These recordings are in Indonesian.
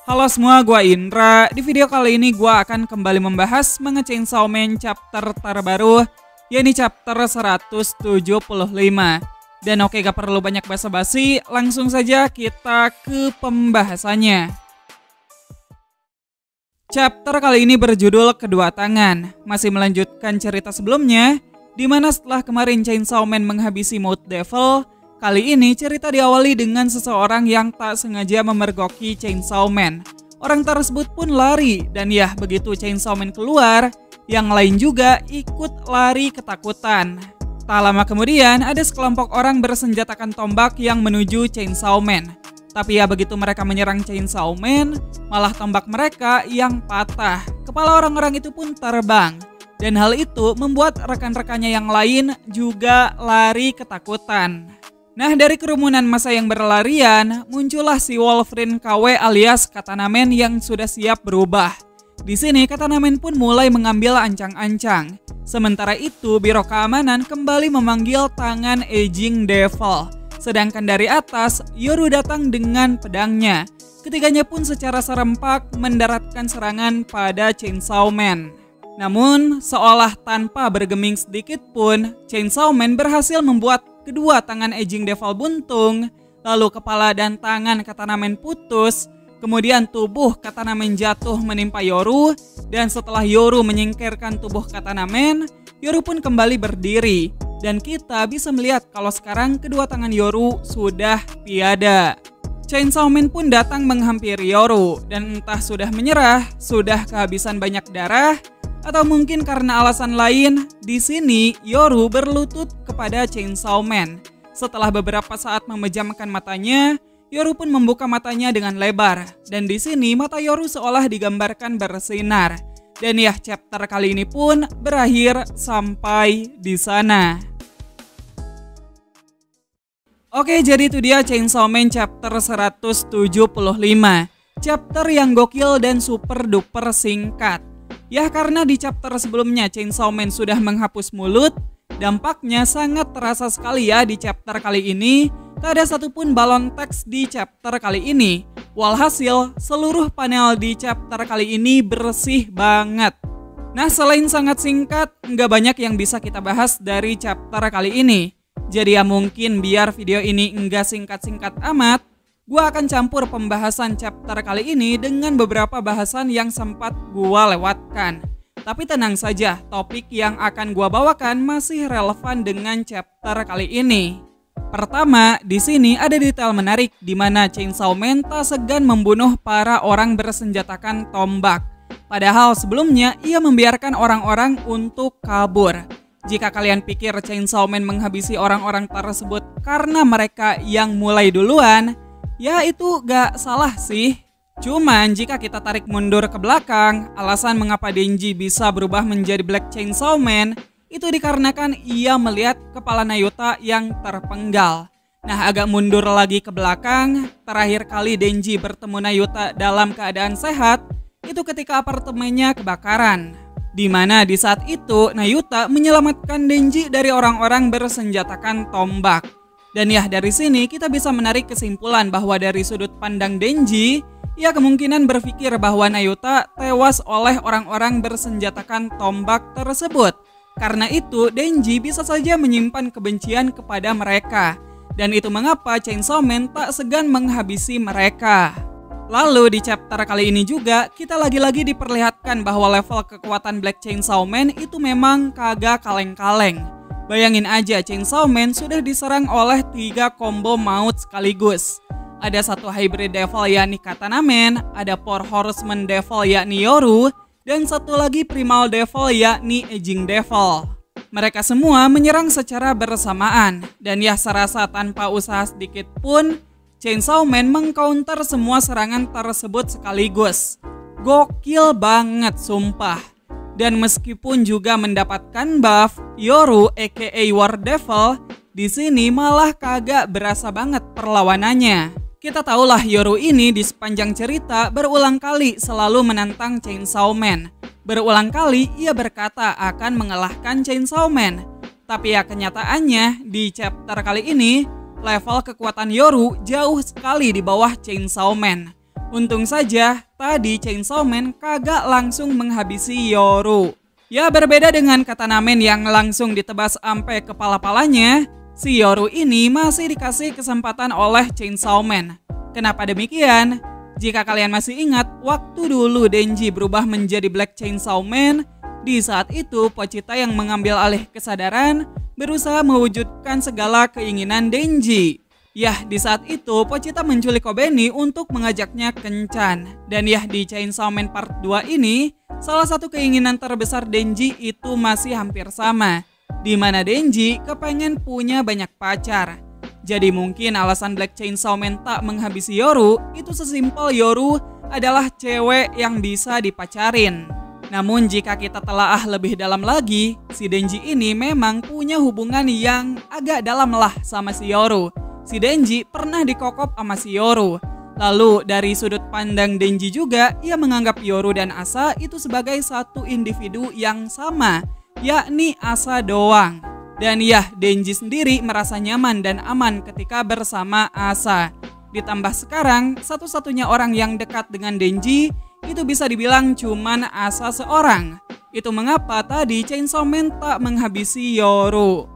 Halo semua, gua Indra. Di video kali ini gua akan kembali membahas manga Chainsaw Man chapter terbaru, yakni chapter 175. Dan oke, gak perlu banyak basa-basi, langsung saja kita ke pembahasannya. Chapter kali ini berjudul Kedua Tangan, masih melanjutkan cerita sebelumnya, di mana setelah kemarin Chainsaw Man menghabisi Mood Devil, kali ini cerita diawali dengan seseorang yang tak sengaja memergoki Chainsaw Man. Orang tersebut pun lari, dan ya begitu Chainsaw Man keluar, yang lain juga ikut lari ketakutan. Tak lama kemudian ada sekelompok orang bersenjatakan tombak yang menuju Chainsaw Man. Tapi ya begitu mereka menyerang Chainsaw Man, malah tombak mereka yang patah. Kepala orang-orang itu pun terbang. Dan hal itu membuat rekan-rekannya yang lain juga lari ketakutan. Nah, dari kerumunan massa yang berlarian, muncullah si Wolverine KW alias Katana Man yang sudah siap berubah. Di sini Katana Man pun mulai mengambil ancang-ancang. Sementara itu, Biro Keamanan kembali memanggil tangan Aging Devil. Sedangkan dari atas, Yoru datang dengan pedangnya. Ketiganya pun secara serempak mendaratkan serangan pada Chainsaw Man. Namun, seolah tanpa bergeming sedikit pun, Chainsaw Man berhasil membuat kedua tangan Aging Devil buntung, lalu kepala dan tangan Katana Man putus, kemudian tubuh Katana Man jatuh menimpa Yoru, dan setelah Yoru menyingkirkan tubuh Katana Man, Yoru pun kembali berdiri, dan kita bisa melihat kalau sekarang kedua tangan Yoru sudah tiada. Chainsaw Man pun datang menghampiri Yoru, dan entah sudah menyerah, sudah kehabisan banyak darah, atau mungkin karena alasan lain, di sini Yoru berlutut kepada Chainsaw Man. Setelah beberapa saat memejamkan matanya, Yoru pun membuka matanya dengan lebar. Dan di sini mata Yoru seolah digambarkan bersinar. Dan ya, chapter kali ini pun berakhir sampai di sana. Oke, jadi itu dia Chainsaw Man chapter 175. Chapter yang gokil dan super duper singkat. Ya, karena di chapter sebelumnya Chainsaw Man sudah menghapus mulut, dampaknya sangat terasa sekali ya di chapter kali ini. Tak ada satupun balon teks di chapter kali ini. Walhasil, seluruh panel di chapter kali ini bersih banget. Nah, selain sangat singkat, nggak banyak yang bisa kita bahas dari chapter kali ini. Jadi ya mungkin biar video ini nggak singkat-singkat amat, gua akan campur pembahasan chapter kali ini dengan beberapa bahasan yang sempat gua lewatkan. Tapi tenang saja, topik yang akan gua bawakan masih relevan dengan chapter kali ini. Pertama, di sini ada detail menarik di mana Chainsaw Man tak segan membunuh para orang bersenjatakan tombak. Padahal sebelumnya ia membiarkan orang-orang untuk kabur. Jika kalian pikir Chainsaw Man menghabisi orang-orang tersebut karena mereka yang mulai duluan, ya itu gak salah sih. Cuman jika kita tarik mundur ke belakang, alasan mengapa Denji bisa berubah menjadi Black Chainsaw Man itu dikarenakan ia melihat kepala Nayuta yang terpenggal. Nah, agak mundur lagi ke belakang, terakhir kali Denji bertemu Nayuta dalam keadaan sehat itu ketika apartemennya kebakaran. Di mana di saat itu Nayuta menyelamatkan Denji dari orang-orang bersenjatakan tombak. Dan ya, dari sini kita bisa menarik kesimpulan bahwa dari sudut pandang Denji, ia kemungkinan berpikir bahwa Nayuta tewas oleh orang-orang bersenjatakan tombak tersebut. Karena itu, Denji bisa saja menyimpan kebencian kepada mereka. Dan itu mengapa Chainsaw Man tak segan menghabisi mereka. Lalu di chapter kali ini juga, kita lagi-lagi diperlihatkan bahwa level kekuatan Black Chainsaw Man itu memang kagak kaleng-kaleng. Bayangin aja, Chainsaw Man sudah diserang oleh 3 combo maut sekaligus. Ada satu hybrid devil yakni Katana Man, ada 4 horseman devil yakni Yoru, dan satu lagi primal devil yakni Aging Devil. Mereka semua menyerang secara bersamaan, dan ya serasa tanpa usaha sedikit pun, Chainsaw Man mengcounter semua serangan tersebut sekaligus. Gokil banget sumpah. Dan meskipun juga mendapatkan buff, Yoru aka War Devil di sini malah kagak berasa banget perlawanannya. Kita tahulah Yoru ini di sepanjang cerita berulang kali selalu menantang Chainsaw Man. Berulang kali ia berkata akan mengalahkan Chainsaw Man. Tapi ya kenyataannya di chapter kali ini level kekuatan Yoru jauh sekali di bawah Chainsaw Man. Untung saja tadi Chainsaw Man kagak langsung menghabisi Yoru. Ya berbeda dengan Katana Man yang langsung ditebas sampai kepala-palanya, si Yoru ini masih dikasih kesempatan oleh Chainsaw Man. Kenapa demikian? Jika kalian masih ingat, waktu dulu Denji berubah menjadi Black Chainsaw Man, di saat itu Pochita yang mengambil alih kesadaran berusaha mewujudkan segala keinginan Denji. Yah, di saat itu Pochita menculik Kobeni untuk mengajaknya kencan. Dan yah, di Chainsaw Man Part 2 ini, salah satu keinginan terbesar Denji itu masih hampir sama, di mana Denji kepengen punya banyak pacar. Jadi mungkin alasan Black Chainsaw Man tak menghabisi Yoru itu sesimpel Yoru adalah cewek yang bisa dipacarin. Namun jika kita telaah lebih dalam lagi, si Denji ini memang punya hubungan yang agak dalam lah sama si Yoru. Si Denji pernah dikokop sama si Yoru. Lalu dari sudut pandang Denji juga, ia menganggap Yoru dan Asa itu sebagai satu individu yang sama, yakni Asa doang. Dan ya, Denji sendiri merasa nyaman dan aman ketika bersama Asa. Ditambah sekarang, satu-satunya orang yang dekat dengan Denji itu bisa dibilang cuman Asa seorang. Itu mengapa tadi Chainsaw Man tak menghabisi Yoru.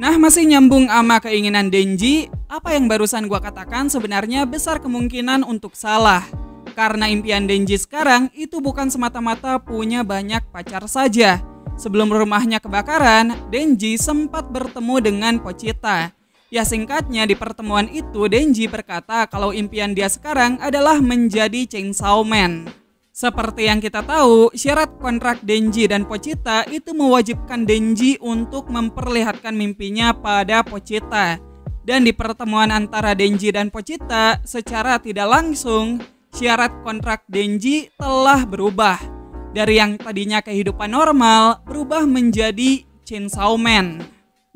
Nah, masih nyambung sama keinginan Denji, apa yang barusan gua katakan sebenarnya besar kemungkinan untuk salah. Karena impian Denji sekarang itu bukan semata-mata punya banyak pacar saja. Sebelum rumahnya kebakaran, Denji sempat bertemu dengan Pochita. Ya singkatnya, di pertemuan itu Denji berkata kalau impian dia sekarang adalah menjadi Chainsaw Man. Seperti yang kita tahu, syarat kontrak Denji dan Pochita itu mewajibkan Denji untuk memperlihatkan mimpinya pada Pochita. Dan di pertemuan antara Denji dan Pochita, secara tidak langsung, syarat kontrak Denji telah berubah. Dari yang tadinya kehidupan normal, berubah menjadi Chainsaw Man.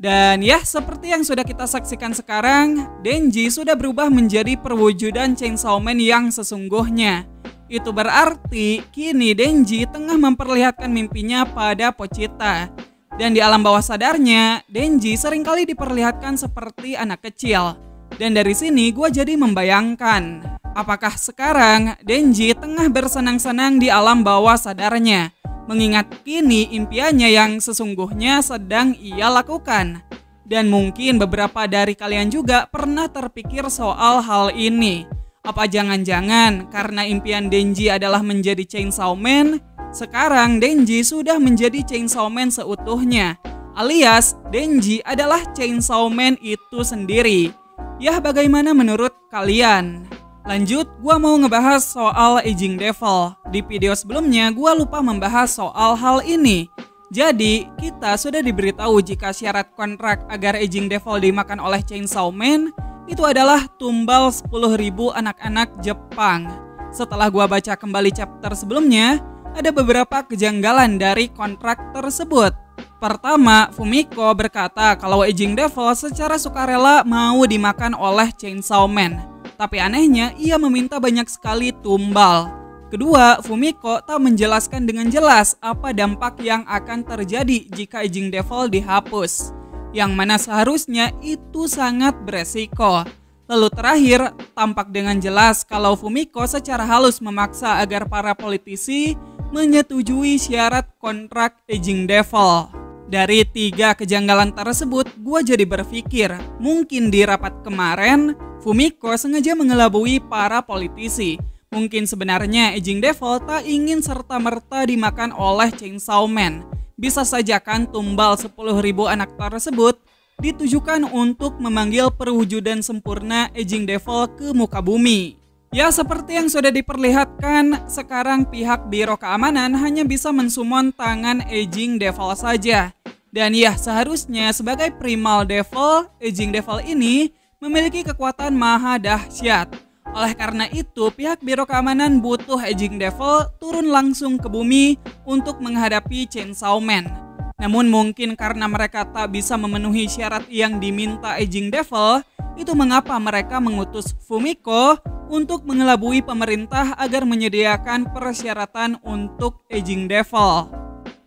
Dan ya, seperti yang sudah kita saksikan sekarang, Denji sudah berubah menjadi perwujudan Chainsaw Man yang sesungguhnya. Itu berarti kini Denji tengah memperlihatkan mimpinya pada Pochita. Dan di alam bawah sadarnya, Denji seringkali diperlihatkan seperti anak kecil. Dan dari sini gue jadi membayangkan, apakah sekarang Denji tengah bersenang-senang di alam bawah sadarnya, mengingat kini impiannya yang sesungguhnya sedang ia lakukan. Dan mungkin beberapa dari kalian juga pernah terpikir soal hal ini. Apa jangan-jangan karena impian Denji adalah menjadi Chainsaw Man, sekarang Denji sudah menjadi Chainsaw Man seutuhnya, alias Denji adalah Chainsaw Man itu sendiri. Yah, bagaimana menurut kalian? Lanjut, gua mau ngebahas soal Aging Devil. Di video sebelumnya gua lupa membahas soal hal ini. Jadi, kita sudah diberitahu jika syarat kontrak agar Aging Devil dimakan oleh Chainsaw Man itu adalah tumbal 10.000 anak-anak Jepang. Setelah gua baca kembali chapter sebelumnya, ada beberapa kejanggalan dari kontrak tersebut. Pertama, Fumiko berkata kalau Aging Devil secara sukarela mau dimakan oleh Chainsaw Man. Tapi anehnya, ia meminta banyak sekali tumbal. Kedua, Fumiko tak menjelaskan dengan jelas apa dampak yang akan terjadi jika Aging Devil dihapus, yang mana seharusnya itu sangat beresiko. Lalu terakhir, tampak dengan jelas kalau Fumiko secara halus memaksa agar para politisi menyetujui syarat kontrak Aging Devil. Dari 3 kejanggalan tersebut, gue jadi berpikir mungkin di rapat kemarin Fumiko sengaja mengelabui para politisi. Mungkin sebenarnya Aging Devil tak ingin serta-merta dimakan oleh Chainsaw Man. Bisa saja kan tumbal 10.000 anak tersebut ditujukan untuk memanggil perwujudan sempurna Aging Devil ke muka bumi. Ya, seperti yang sudah diperlihatkan, sekarang pihak Biro Keamanan hanya bisa mensummon tangan Aging Devil saja. Dan ya, seharusnya sebagai Primal Devil, Aging Devil ini memiliki kekuatan maha dahsyat. Oleh karena itu, pihak Biro Keamanan butuh Aging Devil turun langsung ke bumi untuk menghadapi Chainsaw Man. Namun mungkin karena mereka tak bisa memenuhi syarat yang diminta Aging Devil, itu mengapa mereka mengutus Fumiko untuk mengelabui pemerintah agar menyediakan persyaratan untuk Aging Devil.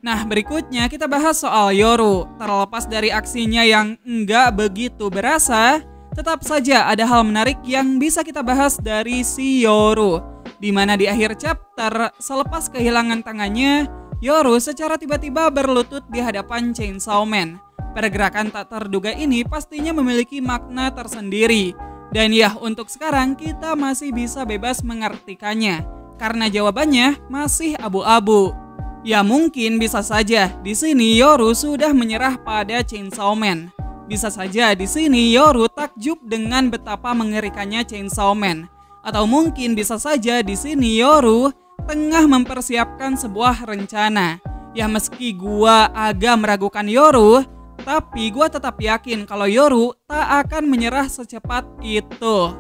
Nah, berikutnya kita bahas soal Yoru. Terlepas dari aksinya yang enggak begitu berasa, tetap saja ada hal menarik yang bisa kita bahas dari si Yoru. Dimana di akhir chapter, selepas kehilangan tangannya, Yoru secara tiba-tiba berlutut di hadapan Chainsaw Man. Pergerakan tak terduga ini pastinya memiliki makna tersendiri. Dan ya, untuk sekarang kita masih bisa bebas mengartikannya, karena jawabannya masih abu-abu. Ya mungkin bisa saja di sini Yoru sudah menyerah pada Chainsaw Man. Bisa saja di sini Yoru takjub dengan betapa mengerikannya Chainsaw Man. Atau mungkin bisa saja di sini Yoru tengah mempersiapkan sebuah rencana. Ya meski gua agak meragukan Yoru, tapi gua tetap yakin kalau Yoru tak akan menyerah secepat itu.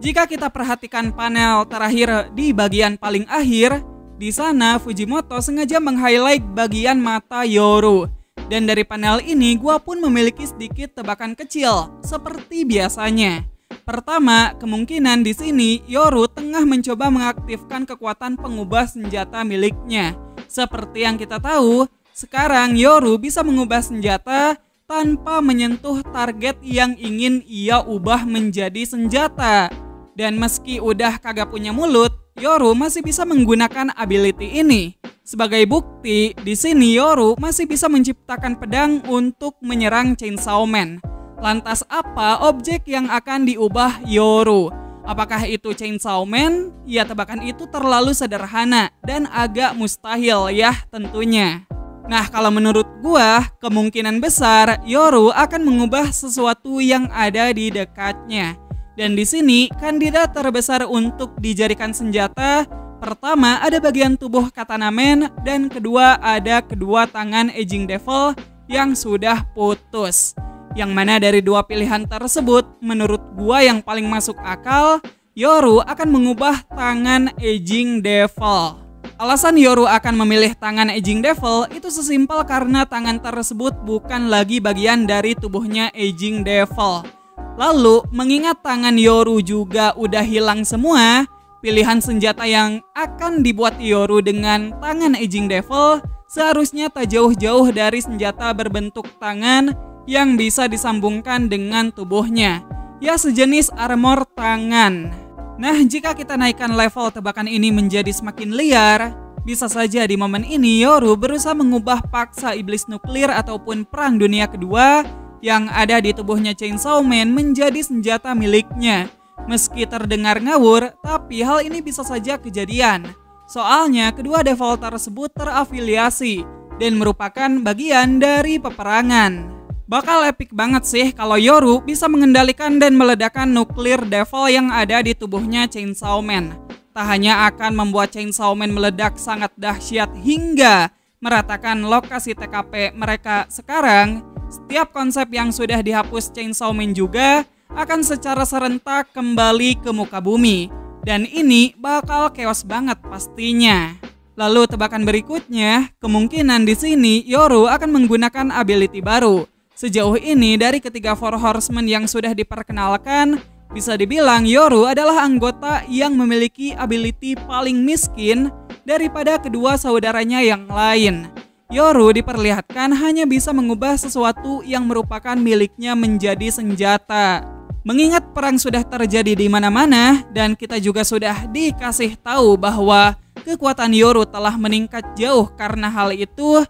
Jika kita perhatikan panel terakhir di bagian paling akhir, di sana Fujimoto sengaja meng-highlight bagian mata Yoru. Dan dari panel ini gua pun memiliki sedikit tebakan kecil seperti biasanya. Pertama, kemungkinan di sini Yoru tengah mencoba mengaktifkan kekuatan pengubah senjata miliknya. Seperti yang kita tahu, sekarang Yoru bisa mengubah senjata tanpa menyentuh target yang ingin ia ubah menjadi senjata. Dan meski udah kagak punya mulut, Yoru masih bisa menggunakan ability ini. Sebagai bukti, di sini Yoru masih bisa menciptakan pedang untuk menyerang Chainsaw Man. Lantas apa objek yang akan diubah Yoru? Apakah itu Chainsaw Man? Ya tebakan itu terlalu sederhana dan agak mustahil ya tentunya. Nah kalau menurut gua, kemungkinan besar Yoru akan mengubah sesuatu yang ada di dekatnya. Dan di sini kandidat terbesar untuk dijadikan senjata, pertama ada bagian tubuh Katana Man dan kedua ada kedua tangan Aging Devil yang sudah putus. Yang mana dari dua pilihan tersebut menurut gua yang paling masuk akal, Yoru akan mengubah tangan Aging Devil. Alasan Yoru akan memilih tangan Aging Devil itu sesimpel karena tangan tersebut bukan lagi bagian dari tubuhnya Aging Devil. Lalu, mengingat tangan Yoru juga udah hilang semua, pilihan senjata yang akan dibuat Yoru dengan tangan Aging Devil seharusnya tak jauh-jauh dari senjata berbentuk tangan yang bisa disambungkan dengan tubuhnya. Ya sejenis armor tangan. Nah, jika kita naikkan level tebakan ini menjadi semakin liar, bisa saja di momen ini Yoru berusaha mengubah paksa iblis nuklir ataupun perang dunia kedua yang ada di tubuhnya Chainsaw Man menjadi senjata miliknya. Meski terdengar ngawur, tapi hal ini bisa saja kejadian. Soalnya kedua devil tersebut terafiliasi dan merupakan bagian dari peperangan. Bakal epic banget sih kalau Yoru bisa mengendalikan dan meledakkan nuklir devil yang ada di tubuhnya Chainsaw Man. Tak hanya akan membuat Chainsaw Man meledak sangat dahsyat hingga meratakan lokasi TKP mereka sekarang, setiap konsep yang sudah dihapus Chainsaw Man juga akan secara serentak kembali ke muka bumi. Dan ini bakal chaos banget pastinya. Lalu tebakan berikutnya, kemungkinan di sini Yoru akan menggunakan ability baru. Sejauh ini dari ketiga Four Horsemen yang sudah diperkenalkan, bisa dibilang Yoru adalah anggota yang memiliki ability paling miskin daripada kedua saudaranya yang lain. Yoru diperlihatkan hanya bisa mengubah sesuatu yang merupakan miliknya menjadi senjata. Mengingat perang sudah terjadi di mana-mana dan kita juga sudah dikasih tahu bahwa kekuatan Yoru telah meningkat jauh karena hal itu,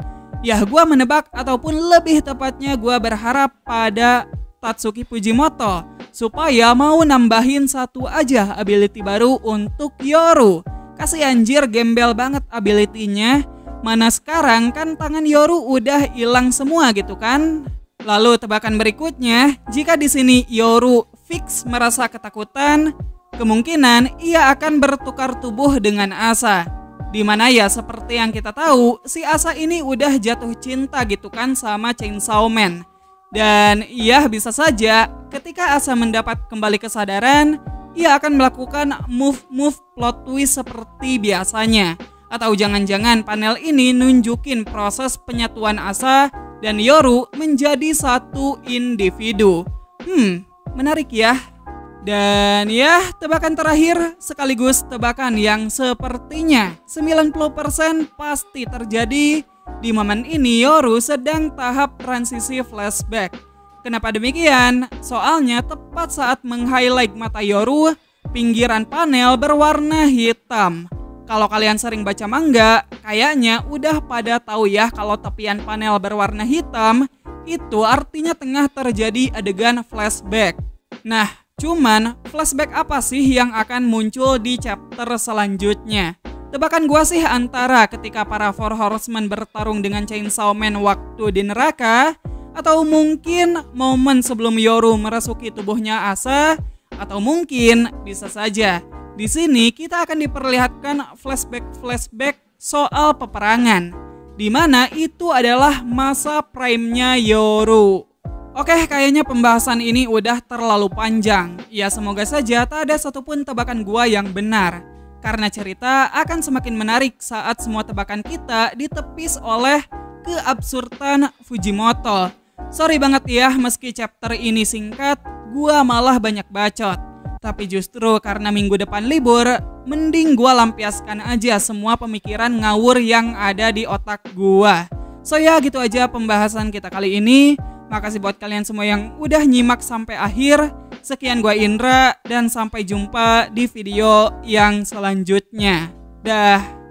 ya gua menebak ataupun lebih tepatnya gua berharap pada Tatsuki Fujimoto supaya mau nambahin satu aja ability baru untuk Yoru. Kasih anjir gembel banget ability-nya. Mana sekarang kan tangan Yoru udah hilang semua gitu kan. Lalu tebakan berikutnya, jika di sini Yoru fix merasa ketakutan, kemungkinan ia akan bertukar tubuh dengan Asa. Dimana ya seperti yang kita tahu, si Asa ini udah jatuh cinta gitu kan sama Chainsaw Man. Dan ia bisa saja ketika Asa mendapat kembali kesadaran, ia akan melakukan move-move plot twist seperti biasanya. Atau jangan-jangan panel ini nunjukin proses penyatuan Asa dan Yoru menjadi satu individu. Menarik ya. Dan ya, tebakan terakhir sekaligus tebakan yang sepertinya 90% pasti terjadi. Di momen ini Yoru sedang tahap transisi flashback. Kenapa demikian? Soalnya tepat saat meng-highlight mata Yoru, pinggiran panel berwarna hitam. Kalau kalian sering baca manga, kayaknya udah pada tahu ya kalau tepian panel berwarna hitam itu artinya tengah terjadi adegan flashback. Nah, cuman flashback apa sih yang akan muncul di chapter selanjutnya? Tebakan gua sih antara ketika para Four Horsemen bertarung dengan Chainsaw Man waktu di neraka, atau mungkin momen sebelum Yoru merasuki tubuhnya Asa, atau mungkin bisa saja di sini kita akan diperlihatkan flashback soal peperangan, di mana itu adalah masa prime-nya Yoru. Oke, kayaknya pembahasan ini udah terlalu panjang. Ya semoga saja tak ada satupun tebakan gua yang benar, karena cerita akan semakin menarik saat semua tebakan kita ditepis oleh keabsurdan Fujimoto. Sorry banget ya, meski chapter ini singkat, gua malah banyak bacot. Tapi justru karena minggu depan libur, mending gua lampiaskan aja semua pemikiran ngawur yang ada di otak gua. So ya gitu aja pembahasan kita kali ini. Makasih buat kalian semua yang udah nyimak sampai akhir. Sekian gua Indra dan sampai jumpa di video yang selanjutnya. Dah.